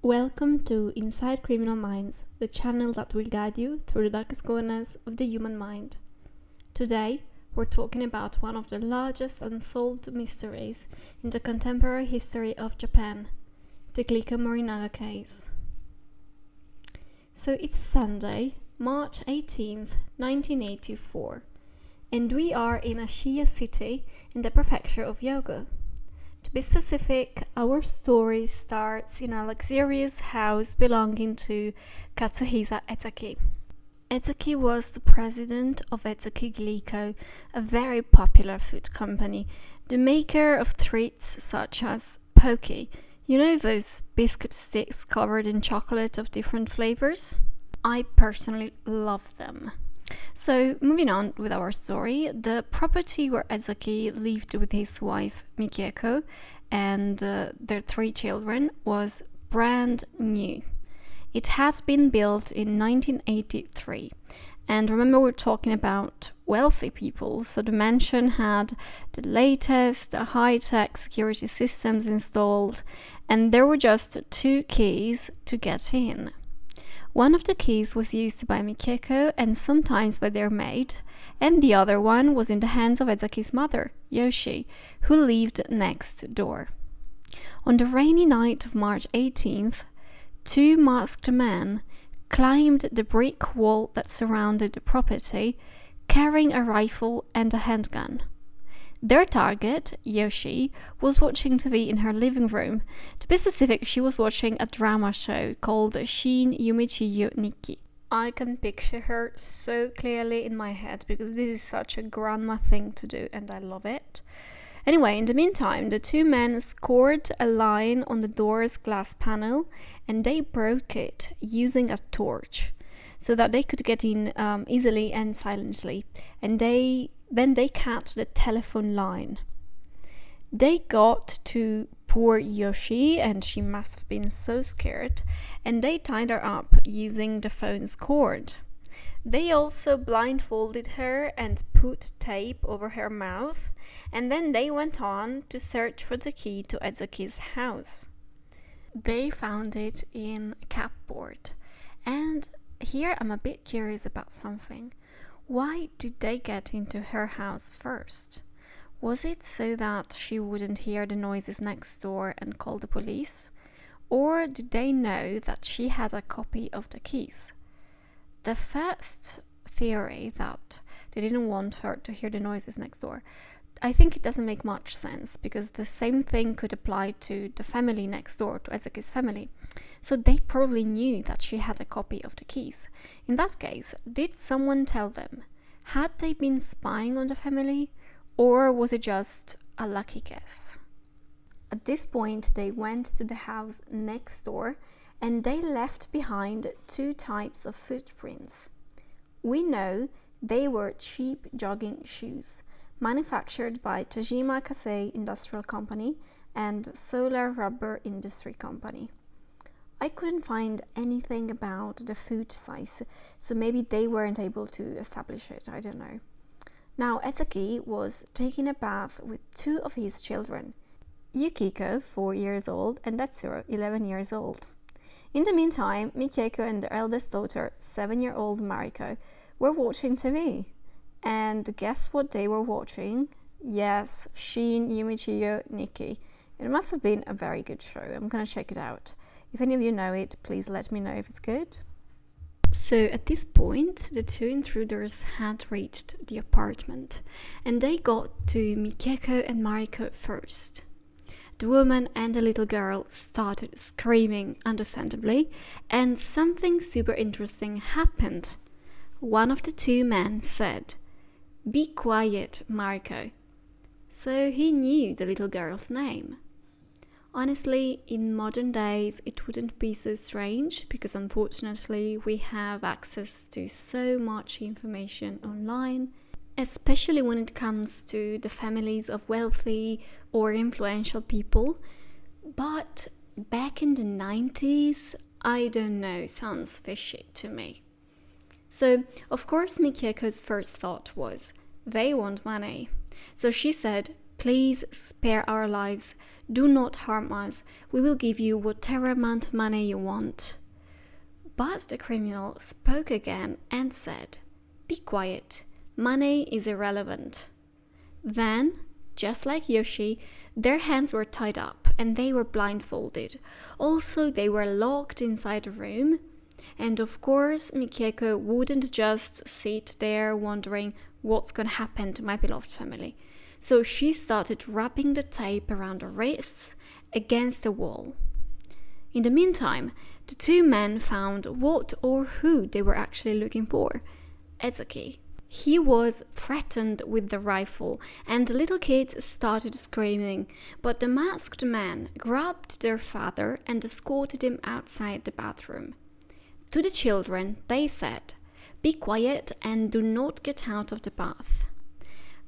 Welcome to Inside Criminal Minds, the channel that will guide you through the darkest corners of the human mind. Today, we're talking about one of the largest unsolved mysteries in the contemporary history of Japan, the Glico Morinaga case. So it's Sunday, March 18th, 1984, and we are in Ashiya city in the prefecture of Hyogo. To be specific, our story starts in a luxurious house belonging to Katsuhisa Ezaki. Ezaki was the president of Ezaki Glico, a very popular food company, the maker of treats such as poke. You know those biscuit sticks covered in chocolate of different flavors? I personally love them. So, moving on with our story, the property where Ezaki lived with his wife Mikieko and their 3 children was brand new. It had been built in 1983. And remember, we're talking about wealthy people, so the mansion had the latest high-tech security systems installed, and there were just 2 keys to get in. One of the keys was used by Mikieko and sometimes by their maid, and the other one was in the hands of Ezaki's mother, Yoshi, who lived next door. On the rainy night of March 18th, 2 masked men climbed the brick wall that surrounded the property, carrying a rifle and a handgun. Their target, Yoshi, was watching TV in her living room. To be specific, she was watching a drama show called Shin Yumichiyo Nikki. I can picture her so clearly in my head because this is such a grandma thing to do and I love it. Anyway, in the meantime, the 2 men scored a line on the door's glass panel and they broke it using a torch so that they could get in easily and silently. And then they cut the telephone line. They got to poor Yoshi, and she must have been so scared, and they tied her up using the phone's cord. They also blindfolded her and put tape over her mouth, and then they went on to search for the key to Ezaki's house. They found it in a cupboard, and here I'm a bit curious about something. Why did they get into her house first? Was it so that she wouldn't hear the noises next door and call the police? Or did they know that she had a copy of the keys? The first theory, that they didn't want her to hear the noises next door, I think it doesn't make much sense because the same thing could apply to the family next door, to Ezaki's family. So they probably knew that she had a copy of the keys. In that case, did someone tell them? Had they been spying on the family? Or was it just a lucky guess? At this point, they went to the house next door and they left behind 2 types of footprints. We know they were cheap jogging shoes, manufactured by Tajima Kasei Industrial Company and Solar Rubber Industry Company. I couldn't find anything about the foot size, so maybe they weren't able to establish it, I don't know. Now, Ezaki was taking a bath with 2 of his children, Yukiko, 4 years old, and Tetsuro, 11 years old. In the meantime, Mikieko and their eldest daughter, 7-year-old Mariko, were watching TV. And guess what they were watching? Yes, Shin Yumichiyo Nikki. It must have been a very good show. I'm gonna check it out. If any of you know it, please let me know if it's good. So at this point, the 2 intruders had reached the apartment, and they got to Mikieko and Mariko first. The woman and the little girl started screaming, understandably, and something super interesting happened. One of the 2 men said, "Be quiet, Mariko." So he knew the little girl's name. Honestly, in modern days, it wouldn't be so strange because unfortunately we have access to so much information online, especially when it comes to the families of wealthy or influential people. But back in the 90s, I don't know, sounds fishy to me. So, of course, Mikieko's first thought was, they want money. So she said, Please spare our lives. Do not harm us. We will give you whatever amount of money you want." But the criminal spoke again and said, "Be quiet. Money is irrelevant." Then, just like Yoshi, their hands were tied up and they were blindfolded. Also, they were locked inside a room. And of course, Mikieko wouldn't just sit there wondering what's going to happen to my beloved family. So she started wrapping the tape around her wrists against the wall. In the meantime, the two men found what or who they were actually looking for: Ezaki. He was threatened with the rifle, and the little kids started screaming, but the masked man grabbed their father and escorted him outside the bathroom. To the children, they said, "Be quiet and do not get out of the bath."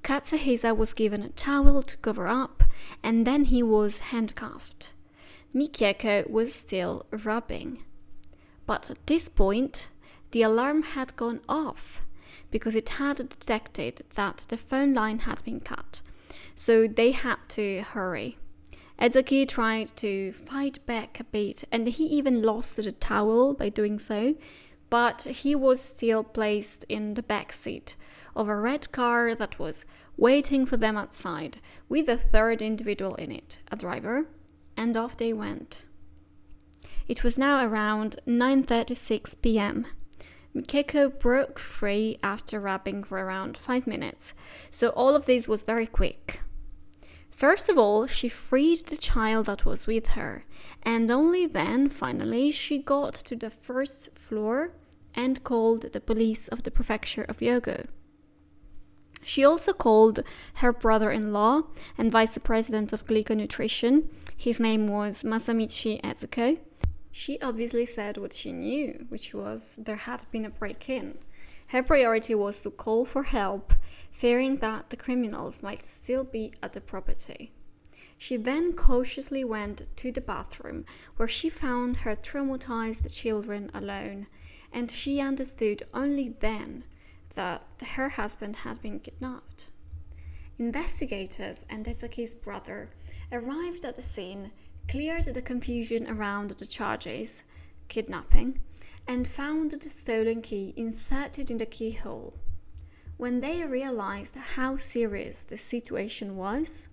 Katsuhisa was given a towel to cover up, and then he was handcuffed. Mikieko was still rubbing. But at this point, the alarm had gone off, because it had detected that the phone line had been cut, so they had to hurry. Ezaki tried to fight back a bit, and he even lost the towel by doing so, but he was still placed in the back seat of a red car that was waiting for them outside, with a third individual in it, a driver, and off they went. It was now around 9:36 p.m. Mikieko broke free after rapping for around 5 minutes, so all of this was very quick. First of all, she freed the child that was with her, and only then, finally, she got to the first floor and called the police of the prefecture of Hyogo. She also called her brother-in-law and vice president of Glico Nutrition. His name was Masamichi Etsuko. She obviously said what she knew, which was there had been a break-in. Her priority was to call for help, fearing that the criminals might still be at the property. She then cautiously went to the bathroom, where she found her traumatized children alone, and she understood only then that her husband had been kidnapped. Investigators and Ezaki's brother arrived at the scene, cleared the confusion around the charges, kidnapping, and found the stolen key inserted in the keyhole. When they realized how serious the situation was,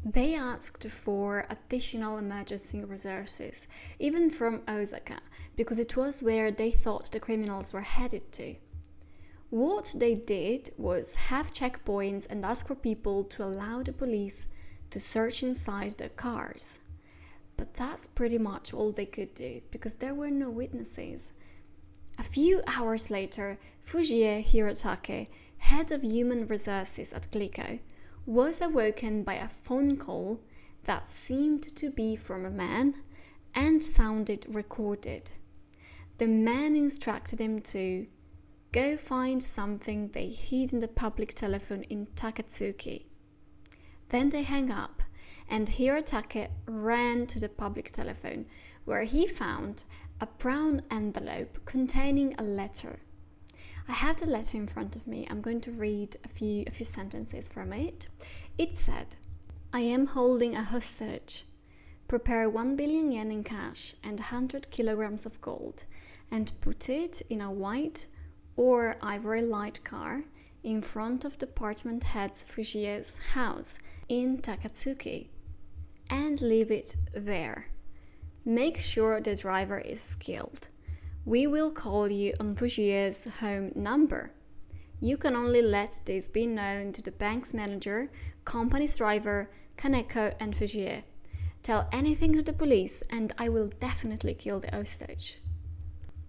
they asked for additional emergency resources, even from Osaka, because it was where they thought the criminals were headed to. What they did was have checkpoints and ask for people to allow the police to search inside their cars. But that's pretty much all they could do, because there were no witnesses. A few hours later, Fujie Hirotake, head of human resources at Glico, was awoken by a phone call that seemed to be from a man and sounded recorded. The man instructed him to go find something they hid in the public telephone in Takatsuki. Then they hung up, and Hirotake ran to the public telephone, where he found a brown envelope containing a letter. I have the letter in front of me. I'm going to read a few sentences from it. It said, "I am holding a hostage. Prepare 1 billion yen in cash and 100 kilograms of gold, and put it in a white or ivory light car in front of department head Fujie's house in Takatsuki, and leave it there. Make sure the driver is skilled. We will call you on Fujie's home number. You can only let this be known to the bank's manager, company's driver, Kaneko, and Fujie. Tell anything to the police and I will definitely kill the hostage.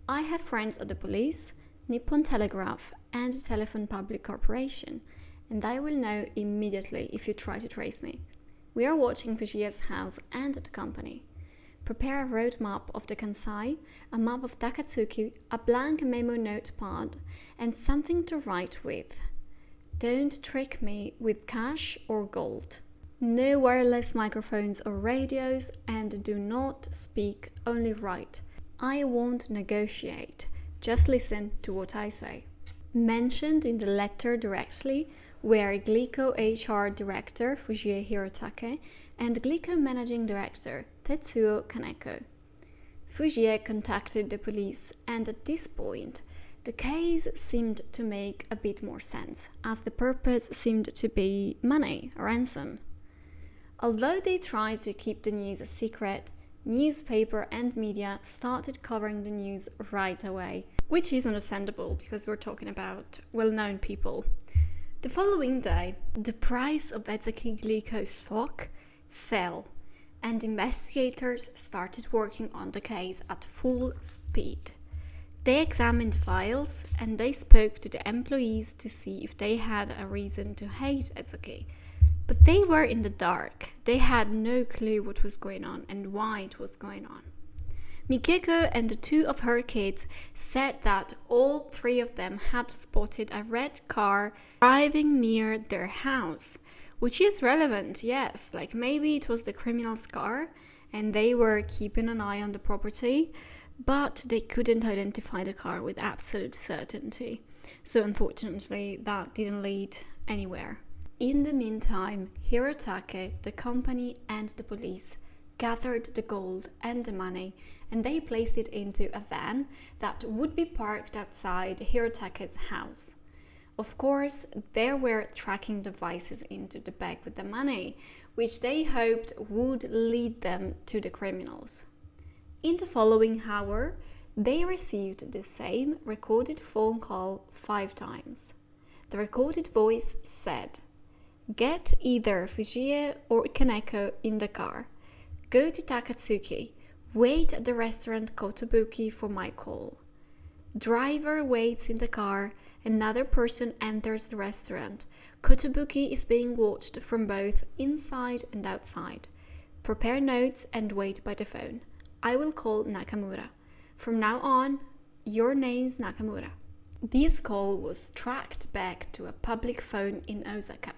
I have friends at the police, Nippon Telegraph, and Telephone Public Corporation, and I will know immediately if you try to trace me. We are watching Fujie's house and the company. Prepare a road map of the Kansai, a map of Takatsuki, a blank memo notepad, and something to write with. Don't trick me with cash or gold. No wireless microphones or radios, and do not speak, only write. I won't negotiate. Just listen to what I say." Mentioned in the letter directly were Glico HR Director Fujie Hirotake and Glico Managing Director Tetsuo Kaneko. Fujie contacted the police, and at this point, the case seemed to make a bit more sense, as the purpose seemed to be money, ransom. Although they tried to keep the news a secret, newspaper and media started covering the news right away, which is understandable because we're talking about well-known people. The following day, the price of Ezaki Glico stock fell, and investigators started working on the case at full speed. They examined files and they spoke to the employees to see if they had a reason to hate Ezaki. But they were in the dark. They had no clue what was going on and why it was going on. Mikeko and the two of her kids said that all three of them had spotted a red car driving near their house, which is relevant, yes, like maybe it was the criminal's car and they were keeping an eye on the property, but they couldn't identify the car with absolute certainty. So unfortunately, that didn't lead anywhere. In the meantime, Hirotake, the company and the police gathered the gold and the money, and they placed it into a van that would be parked outside Hirotake's house. Of course, there were tracking devices into the bag with the money, which they hoped would lead them to the criminals. In the following hour, they received the same recorded phone call 5 times. The recorded voice said, "Get either Fujie or Kaneko in the car. Go to Takatsuki. Wait at the restaurant Kotobuki for my call. Driver waits in the car. Another person enters the restaurant. Kotobuki is being watched from both inside and outside. Prepare notes and wait by the phone. I will call Nakamura. From now on, your name's Nakamura." This call was tracked back to a public phone in Osaka,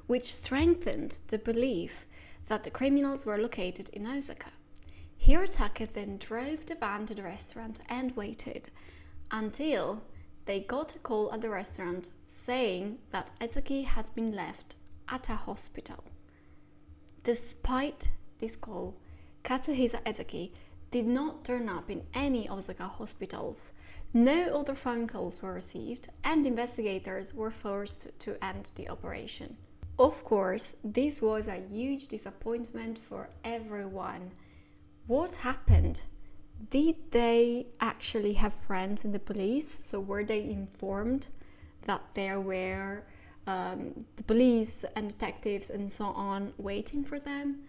which strengthened the belief that the criminals were located in Osaka. Hirotake then drove the van to the restaurant and waited until they got a call at the restaurant saying that Ezaki had been left at a hospital. Despite this call, Katsuhisa Ezaki did not turn up in any Osaka hospitals. No other phone calls were received, and investigators were forced to end the operation. Of course, this was a huge disappointment for everyone. What happened? Did they actually have friends in the police? So were they informed that there were the police and detectives and so on waiting for them?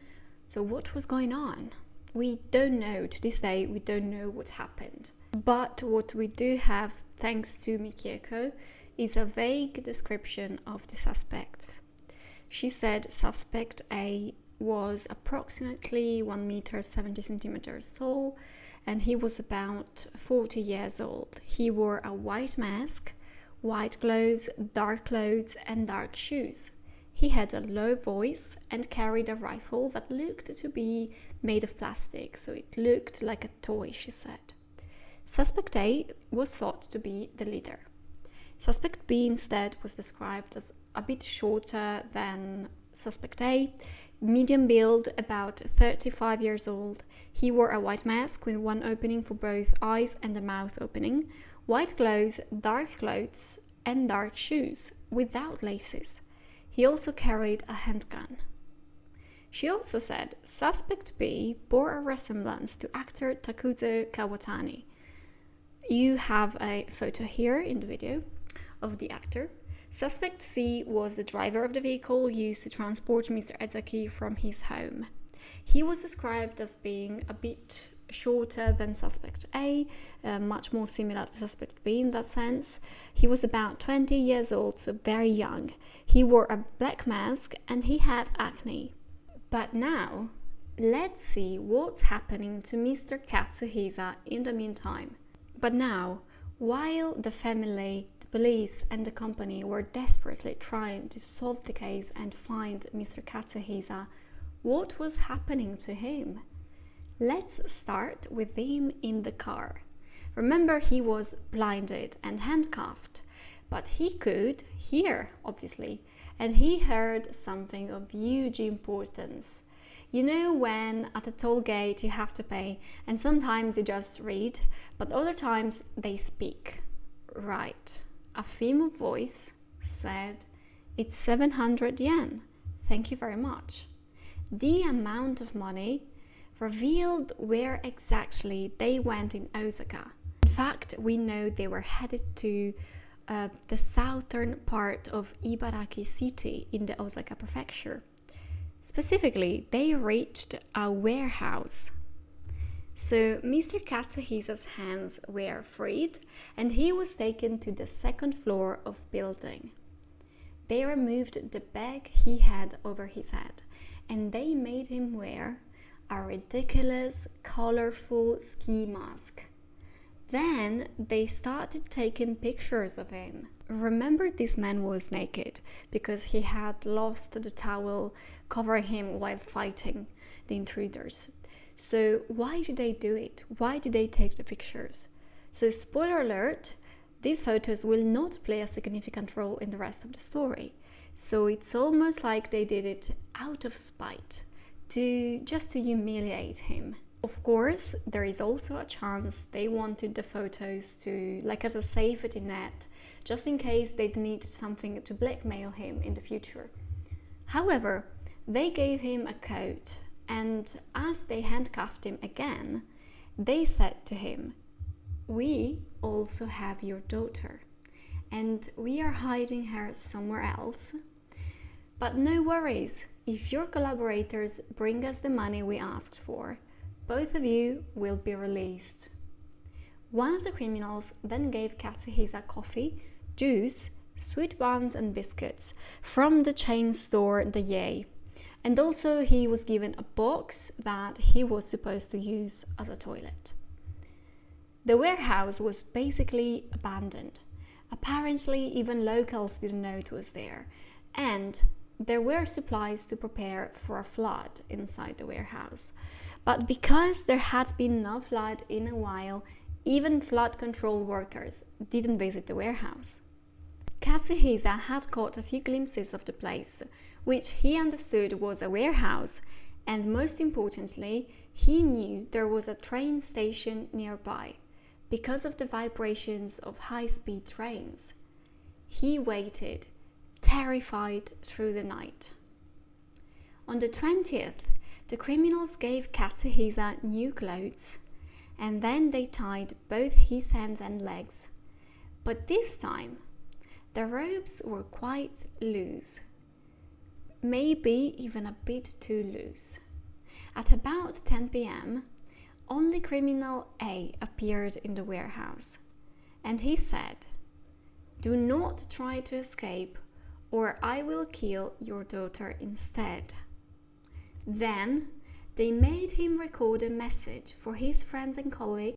So what was going on? We don't know. To this day, we don't know what happened. But what we do have, thanks to Mikeko, is a vague description of the suspects. She said suspect A was approximately 1 meter 70 centimeters tall, and he was about 40 years old. He wore a white mask, white gloves, dark clothes, and dark shoes. He had a low voice and carried a rifle that looked to be made of plastic, so it looked like a toy, she said. Suspect A was thought to be the leader. Suspect B instead was described as a bit shorter than Suspect A, medium build, about 35 years old. He wore a white mask with one opening for both eyes and a mouth opening, white gloves, dark clothes, and dark shoes without laces. He also carried a handgun. She also said Suspect B bore a resemblance to actor Takuzo Kawatani. You have a photo here in the video of the actor. Suspect C was the driver of the vehicle used to transport Mr. Ezaki from his home. He was described as being a bit shorter than Suspect A, much more similar to Suspect B in that sense. He was about 20 years old, so very young. He wore a black mask and he had acne. But now, let's see what's happening to Mr. Katsuhisa in the meantime. But now, while the family, the police and the company were desperately trying to solve the case and find Mr. Katsuhisa, what was happening to him? Let's start with him in the car. Remember, he was blinded and handcuffed, but he could hear, obviously, and he heard something of huge importance. You know when at a toll gate you have to pay and sometimes you just read, but other times they speak. Right. A female voice said, "It's 700 yen. Thank you very much." The amount of money revealed where exactly they went in Osaka. In fact, we know they were headed to the southern part of Ibaraki City in the Osaka prefecture. Specifically, they reached a warehouse. So Mr. Katsuhisa's hands were freed and he was taken to the second floor of building. They removed the bag he had over his head and they made him wear a ridiculous, colorful ski mask. Then they started taking pictures of him. Remember, this man was naked because he had lost the towel covering him while fighting the intruders. So why did they do it? Why did they take the pictures? So spoiler alert, these photos will not play a significant role in the rest of the story. So it's almost like they did it out of spite, just to humiliate him. Of course, there is also a chance they wanted the photos to, like as a safety net, just in case they'd need something to blackmail him in the future. However, they gave him a coat, and as they handcuffed him again, they said to him, "We also have your daughter, and we are hiding her somewhere else. But no worries, if your collaborators bring us the money we asked for, both of you will be released." One of the criminals then gave Katsuhisa coffee, juice, sweet buns and biscuits from the chain store The Yay. And also he was given a box that he was supposed to use as a toilet. The warehouse was basically abandoned. Apparently even locals didn't know it was there. And there were supplies to prepare for a flood inside the warehouse. But because there had been no flood in a while, even flood control workers didn't visit the warehouse. Katsuhisa had caught a few glimpses of the place, which he understood was a warehouse, and most importantly, he knew there was a train station nearby because of the vibrations of high-speed trains. He waited, terrified, through the night. On the 20th, the criminals gave Katsuhisa new clothes, and then they tied both his hands and legs. But this time, the ropes were quite loose, maybe even a bit too loose. At about 10 p.m., only criminal A appeared in the warehouse, and he said, "Do not try to escape, or I will kill your daughter instead." Then they made him record a message for his friends and colleagues